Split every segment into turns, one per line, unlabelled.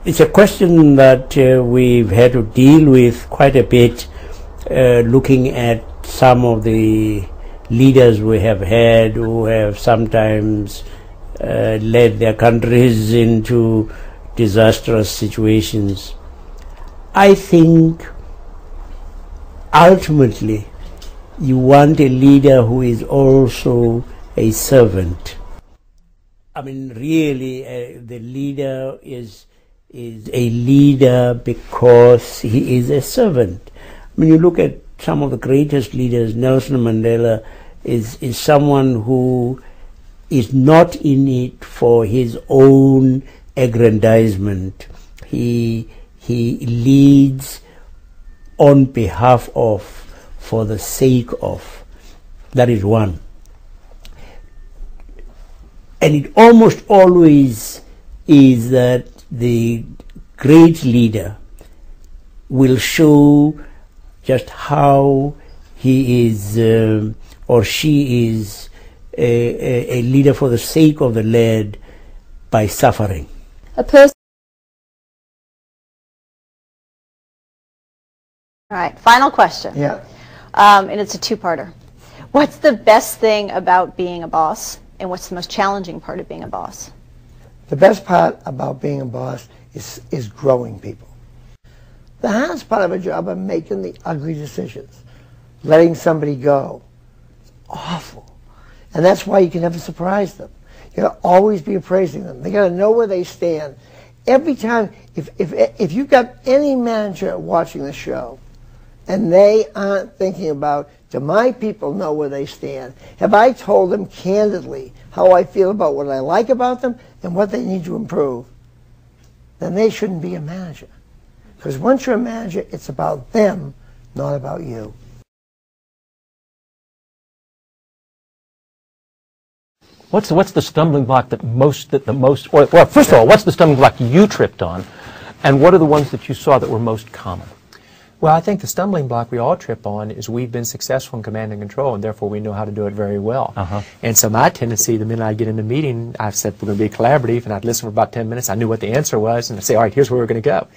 It's a question that we've had to deal with quite a bit, looking at some of the leaders we have had who have sometimes led their countries into disastrous situations. I think ultimately you want a leader who is also a servant. I mean, really, the leader is a leader because he is a servant. I mean, you look at some of the greatest leaders. Nelson Mandela is someone who is not in it for his own aggrandizement. He leads on behalf of, for the sake of. That is one. And it almost always is that the great leader will show just how he is or she is a leader for the sake of the led by suffering.
All right, final question.
Yeah.
And it's a two-parter. What's the best thing about being a boss, and what's the most challenging part of being a boss?
The best part about being a boss is growing people. The hardest part of a job is making the ugly decisions. Letting somebody go. It's awful. And that's why you can never surprise them. You got to always be appraising them. They got to know where they stand. Every time, if you've got any manager watching the show, and they aren't thinking about, do my people know where they stand? Have I told them candidly how I feel about what I like about them and what they need to improve? Then they shouldn't be a manager. Because once you're a manager, it's about them, not about you.
What's the stumbling block well, first of all, what's the stumbling block you tripped on, and what are the ones that you saw that were most common?
Well, I think the stumbling block we all trip on is we've been successful in command and control, and therefore we know how to do it very well. And so my tendency, the minute I get in a meeting, I've said we're going to be collaborative, and I'd listen for about 10 minutes. I knew what the answer was, and I'd say, all right, here's where we're going to go.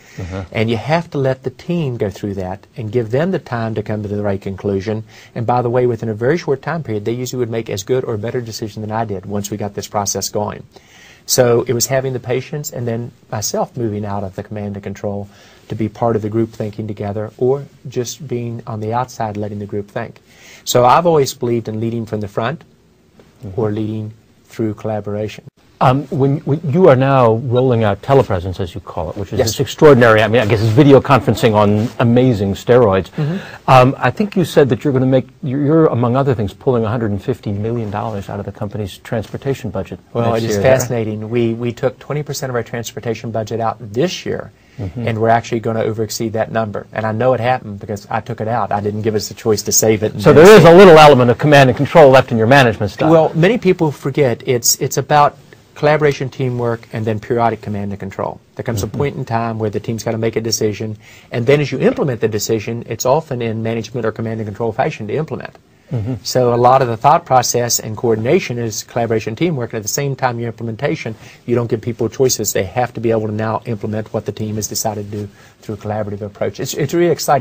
And you have to let the team go through that and give them the time to come to the right conclusion. And by the way, within a very short time period, they usually would make as good or better decision than I did once we got this process going. So it was having the patience, and then myself moving out of the command and control to be part of the group thinking together, or just being on the outside letting the group think. So I've always believed in leading from the front or leading through collaboration.
When you are now rolling out telepresence, as you call it, which is this extraordinary, I mean, I guess it's video conferencing on amazing steroids. I think you said that you're going to make, you're among other things, pulling $150 million out of the company's transportation budget.
Well, it is fascinating. We took 20% of our transportation budget out this year, and we're actually going to overexceed that number. And I know it happened because I took it out. I didn't give us the choice to save it.
So there is a little element of command and control left in your management style.
Well, many people forget it's about collaboration, teamwork, and then periodic command and control. There comes a point in time where the team's got to make a decision, and then as you implement the decision, it's often in management or command and control fashion to implement. So a lot of the thought process and coordination is collaboration, teamwork, and at the same time your implementation, you don't give people choices. They have to be able to now implement what the team has decided to do through a collaborative approach. It's really exciting.